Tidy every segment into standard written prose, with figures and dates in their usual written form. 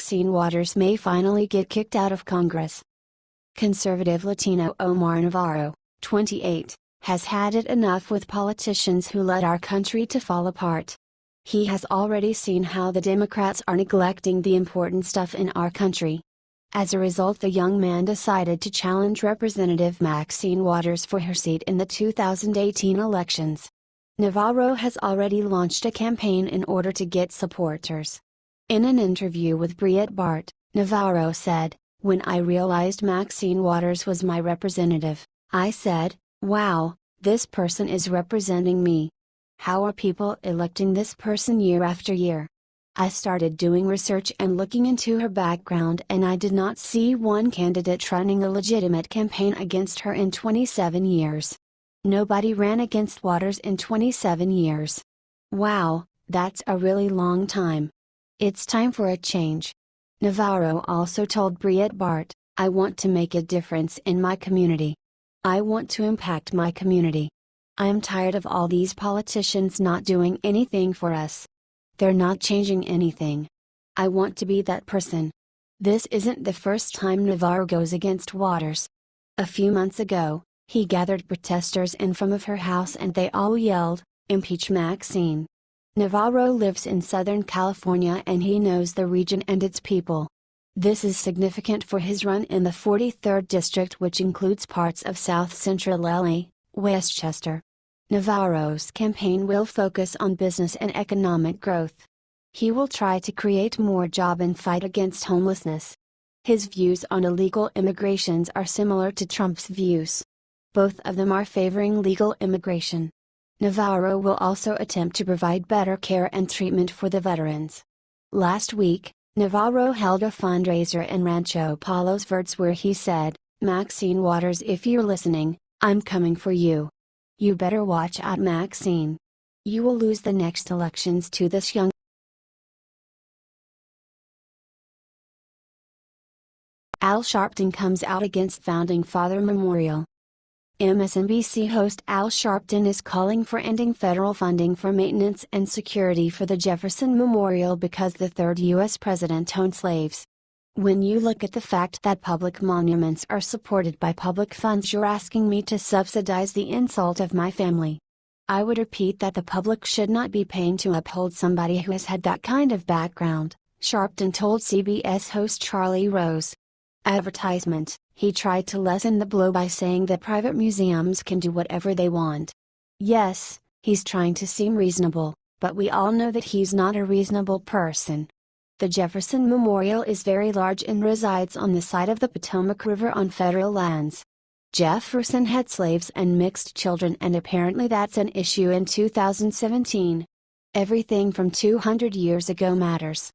Maxine Waters may finally get kicked out of Congress. Conservative Latino Omar Navarro, 28, has had it enough with politicians who led our country to fall apart. He has already seen how the Democrats are neglecting the important stuff in our country. As a result, the young man decided to challenge Representative Maxine Waters for her seat in the 2018 elections. Navarro has already launched a campaign in order to get supporters. In an interview with Breitbart, Navarro said, "When I realized Maxine Waters was my representative, I said, wow, this person is representing me. How are people electing this person year after year? I started doing research and looking into her background, and I did not see one candidate running a legitimate campaign against her in 27 years. Nobody ran against Waters in 27 years. Wow, that's a really long time. It's time for a change." Navarro also told Breitbart, "I want to make a difference in my community. I want to impact my community. I am tired of all these politicians not doing anything for us. They're not changing anything. I want to be that person." This isn't the first time Navarro goes against Waters. A few months ago, he gathered protesters in front of her house and they all yelled, "Impeach Maxine." Navarro lives in Southern California and he knows the region and its people. This is significant for his run in the 43rd District, which includes parts of South Central LA, Westchester. Navarro's campaign will focus on business and economic growth. He will try to create more jobs and fight against homelessness. His views on illegal immigrations are similar to Trump's views. Both of them are favoring legal immigration. Navarro will also attempt to provide better care and treatment for the veterans. Last week, Navarro held a fundraiser in Rancho Palos Verdes where he said, "Maxine Waters, if you're listening, I'm coming for you. You better watch out, Maxine. You will lose the next elections to this young." Al Sharpton comes out against Founding Father Memorial. MSNBC host Al Sharpton is calling for ending federal funding for maintenance and security for the Jefferson Memorial because the third U.S. president owned slaves. "When you look at the fact that public monuments are supported by public funds, you're asking me to subsidize the insult of my family. I would repeat that the public should not be paying to uphold somebody who has had that kind of background," Sharpton told CBS host Charlie Rose. Advertisement: He tried to lessen the blow by saying that private museums can do whatever they want. Yes, he's trying to seem reasonable, but we all know that he's not a reasonable person. The Jefferson Memorial is very large and resides on the side of the Potomac River on federal lands. Jefferson had slaves and mixed children, and apparently that's an issue in 2017. Everything from 200 years ago matters.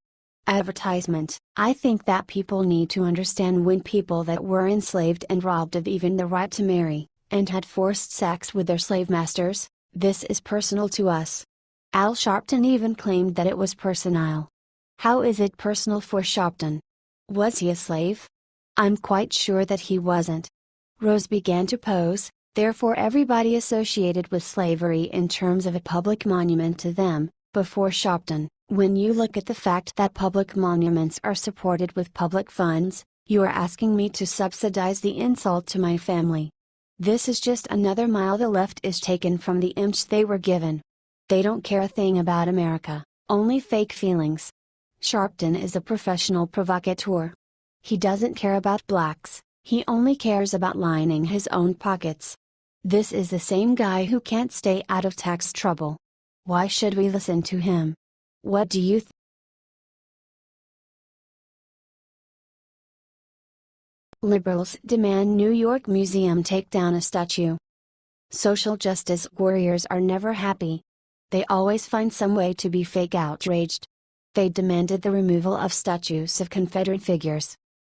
Advertisement: I think that people need to understand when people that were enslaved and robbed of even the right to marry, and had forced sex with their slave masters, this is personal to us. Al Sharpton even claimed that it was personal. How is it personal for Sharpton? Was he a slave? I'm quite sure that he wasn't. Rose began to pose, therefore everybody associated with slavery in terms of a public monument to them, before Sharpton. When you look at the fact that public monuments are supported with public funds, you are asking me to subsidize the insult to my family. This is just another mile the left is taken from the image they were given. They don't care a thing about America, only fake feelings. Sharpton is a professional provocateur. He doesn't care about blacks, he only cares about lining his own pockets. This is the same guy who can't stay out of tax trouble. Why should we listen to him? What do you think? Liberals demand New York Museum take down a statue. Social justice warriors are never happy. They always find some way to be fake outraged. They demanded the removal of statues of Confederate figures.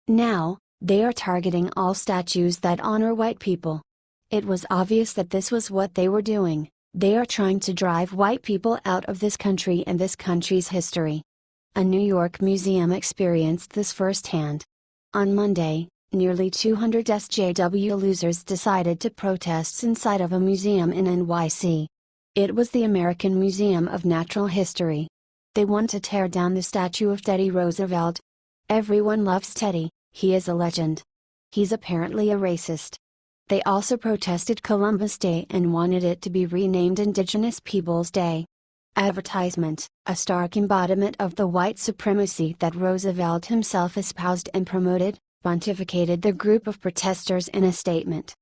Now, they are targeting all statues that honor white people. It was obvious that this was what they were doing. They are trying to drive white people out of this country and this country's history. A New York museum experienced this firsthand. On Monday, nearly 200 SJW losers decided to protest inside of a museum in NYC. It was the American Museum of Natural History. They want to tear down the statue of Teddy Roosevelt. Everyone loves Teddy, he is a legend. He's apparently a racist. They also protested Columbus Day and wanted it to be renamed Indigenous Peoples Day. Advertisement, a stark embodiment of the white supremacy that Roosevelt himself espoused and promoted, pontificated the group of protesters in a statement.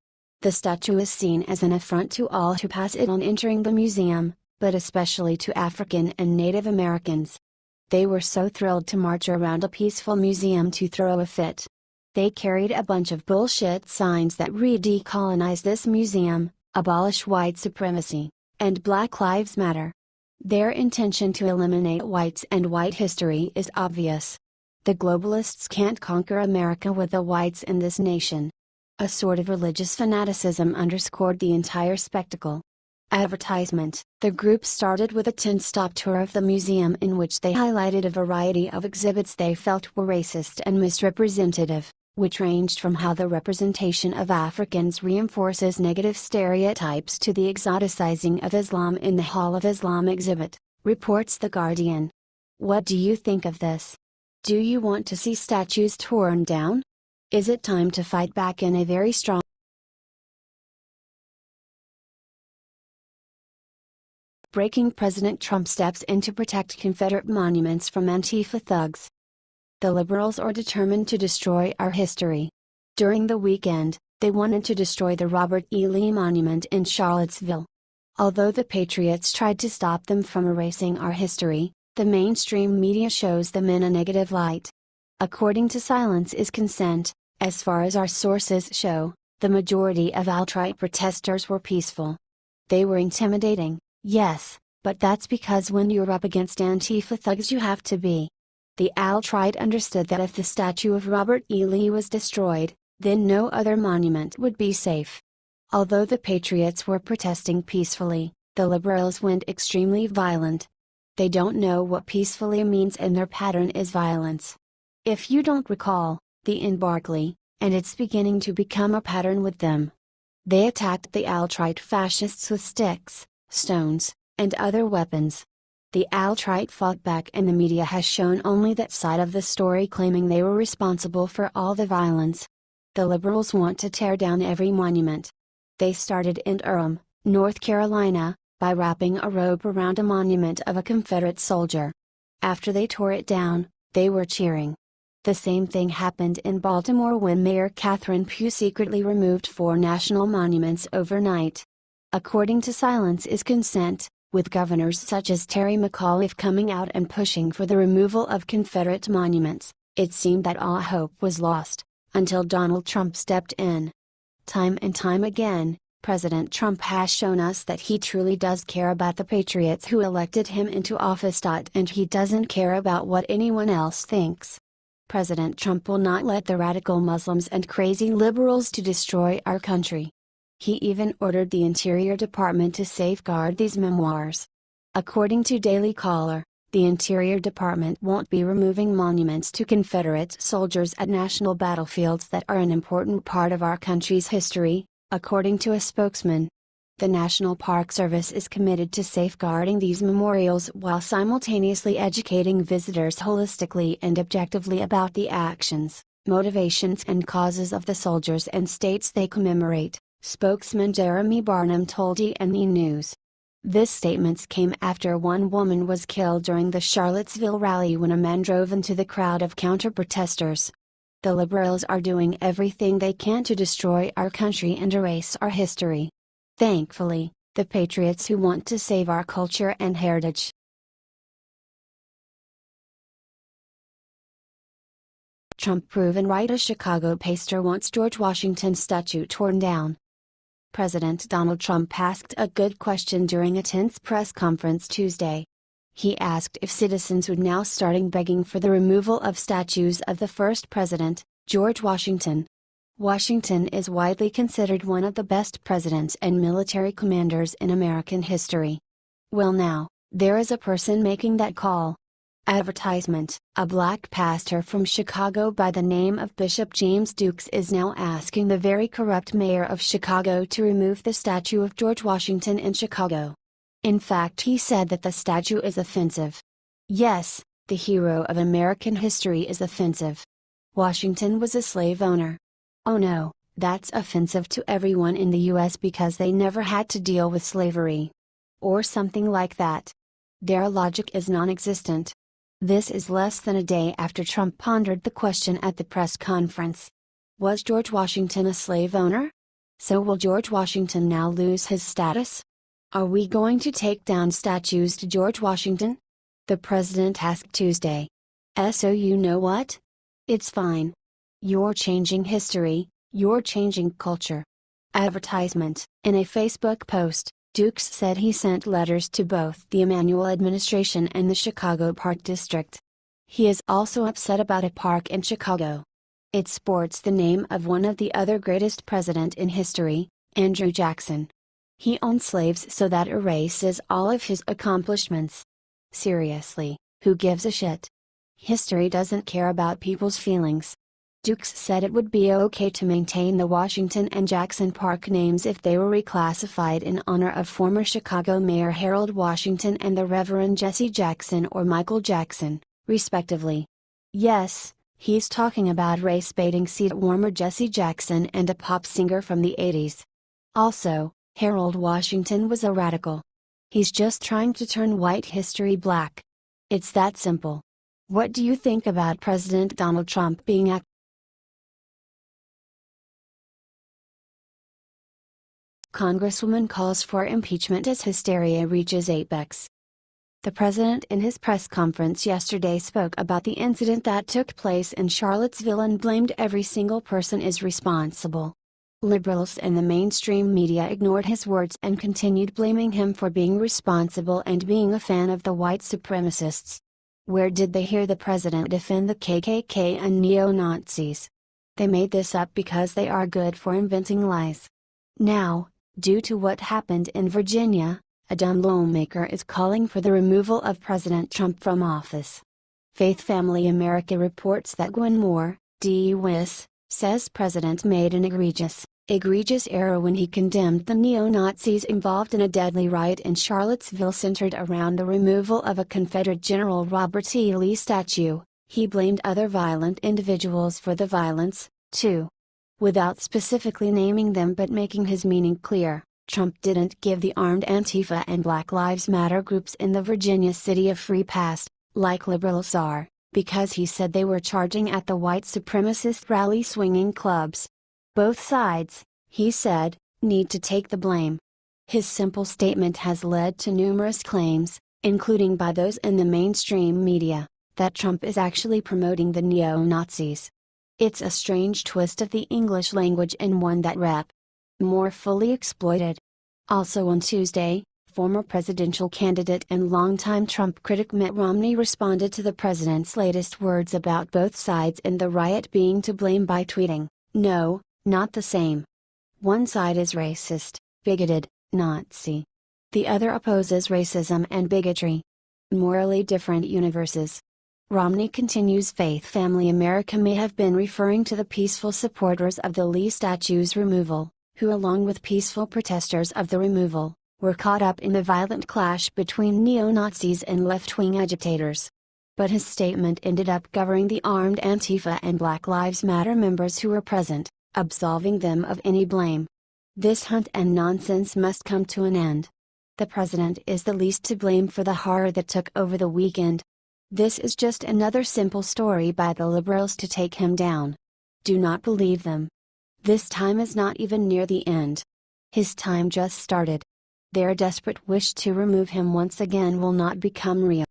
The statue is seen as an affront to all who pass it on entering the museum, but especially to African and Native Americans. They were so thrilled to march around a peaceful museum to throw a fit. They carried a bunch of bullshit signs that read "Decolonize this museum, abolish white supremacy, and Black Lives Matter." Their intention to eliminate whites and white history is obvious. The globalists can't conquer America with the whites in this nation. A sort of religious fanaticism underscored the entire spectacle. Advertisement, the group started with a 10-stop tour of the museum in which they highlighted a variety of exhibits they felt were racist and misrepresentative, which ranged from how the representation of Africans reinforces negative stereotypes to the exoticizing of Islam in the Hall of Islam exhibit, reports The Guardian. What do you think of this? Do you want to see statues torn down? Is it time to fight back in a very strong Breaking President Trump steps in to protect Confederate monuments from Antifa thugs. The liberals are determined to destroy our history. During the weekend, they wanted to destroy the Robert E. Lee Monument in Charlottesville. Although the patriots tried to stop them from erasing our history, the mainstream media shows them in a negative light. According to Silence is Consent, as far as our sources show, the majority of alt-right protesters were peaceful. They were intimidating, yes, but that's because when you're up against Antifa thugs you have to be. The alt-right understood that if the statue of Robert E. Lee was destroyed, then no other monument would be safe. Although the patriots were protesting peacefully, the liberals went extremely violent. They don't know what peacefully means and their pattern is violence. If you don't recall, in Berkeley, and it's beginning to become a pattern with them. They attacked the alt-right fascists with sticks, stones, and other weapons. The alt-right fought back and the media has shown only that side of the story, claiming they were responsible for all the violence. The liberals want to tear down every monument. They started in Durham, North Carolina, by wrapping a rope around a monument of a Confederate soldier. After they tore it down, they were cheering. The same thing happened in Baltimore when Mayor Catherine Pugh secretly removed 4 national monuments overnight. According to Silence is Consent, with governors such as Terry McAuliffe coming out and pushing for the removal of Confederate monuments, it seemed that all hope was lost, until Donald Trump stepped in. Time and time again, President Trump has shown us that he truly does care about the patriots who elected him into office. And he doesn't care about what anyone else thinks. President Trump will not let the radical Muslims and crazy liberals to destroy our country. He even ordered the Interior Department to safeguard these memoirs. According to Daily Caller, the Interior Department won't be removing monuments to Confederate soldiers at national battlefields that are an important part of our country's history, according to a spokesman. The National Park Service is committed to safeguarding these memorials while simultaneously educating visitors holistically and objectively about the actions, motivations and causes of the soldiers and states they commemorate, spokesman Jeremy Barnum told E&E News. This statement came after one woman was killed during the Charlottesville rally when a man drove into the crowd of counter-protesters. The liberals are doing everything they can to destroy our country and erase our history. Thankfully, the patriots who want to save our culture and heritage. Trump proven right, a Chicago pastor wants George Washington statue torn down. President Donald Trump asked a good question during a tense press conference Tuesday. He asked if citizens would now start begging for the removal of statues of the first president, George Washington. Washington is widely considered one of the best presidents and military commanders in American history. Well, now, there is a person making that call. Advertisement, a black pastor from Chicago by the name of Bishop James Dukes is now asking the very corrupt mayor of Chicago to remove the statue of George Washington in Chicago. In fact, he said that the statue is offensive. Yes, The hero of American history is offensive. Washington was a slave owner. Oh no, that's offensive to everyone in the US because they never had to deal with slavery. Or something like that. Their logic is non-existent. This is less than a day after Trump pondered the question at the press conference. Was George Washington a slave owner? So will George Washington now lose his status? Are we going to take down statues to George Washington? The president asked Tuesday. So you know what? It's fine. You're changing history, you're changing culture. Advertisement. In a Facebook post, Dukes said he sent letters to both the Emanuel administration and the Chicago Park District. He is also upset about a park in Chicago. It sports the name of one of the other greatest president in history, Andrew Jackson. He owned slaves, so that erases all of his accomplishments. Seriously, who gives a shit? History doesn't care about people's feelings. Dukes said it would be okay to maintain the Washington and Jackson Park names if they were reclassified in honor of former Chicago Mayor Harold Washington and the Reverend Jesse Jackson or Michael Jackson, respectively. Yes, he's talking about race-baiting seat-warmer Jesse Jackson and a pop singer from the 80s. Also, Harold Washington was a radical. He's just trying to turn white history black. It's that simple. What do you think about President Donald Trump being a Congresswoman calls for impeachment as hysteria reaches apex? The president in his press conference yesterday spoke about the incident that took place in Charlottesville and blamed every single person is responsible. Liberals and the mainstream media ignored his words and continued blaming him for being responsible and being a fan of the white supremacists. Where did they hear the president defend the KKK and neo-Nazis? They made this up because they are good for inventing lies. Now, due to what happened in Virginia, a dumb lawmaker is calling for the removal of President Trump from office. Faith Family America reports that Gwen Moore, DUIS, says President made an egregious error when he condemned the neo-Nazis involved in a deadly riot in Charlottesville centered around the removal of a Confederate General Robert E. Lee statue. He blamed other violent individuals for the violence, too. Without specifically naming them but making his meaning clear, Trump didn't give the armed Antifa and Black Lives Matter groups in the Virginia city a free pass, like liberals are, because he said they were charging at the white supremacist rally swinging clubs. Both sides, he said, need to take the blame. His simple statement has led to numerous claims, including by those in the mainstream media, that Trump is actually promoting the neo-Nazis. It's a strange twist of the English language and one that Rep. Moore fully exploited. Also on Tuesday, former presidential candidate and longtime Trump critic Mitt Romney responded to the president's latest words about both sides in the riot being to blame by tweeting, "No, not the same. One side is racist, bigoted, Nazi. The other opposes racism and bigotry. Morally different universes." Romney continues Faith Family America may have been referring to the peaceful supporters of the Lee statue's removal, who along with peaceful protesters of the removal, were caught up in the violent clash between neo-Nazis and left-wing agitators. But his statement ended up covering the armed Antifa and Black Lives Matter members who were present, absolving them of any blame. This hunt and nonsense must come to an end. The president is the least to blame for the horror that took over the weekend. This is just another simple story by the liberals to take him down. Do not believe them. This time is not even near the end. His time just started. Their desperate wish to remove him once again will not become real.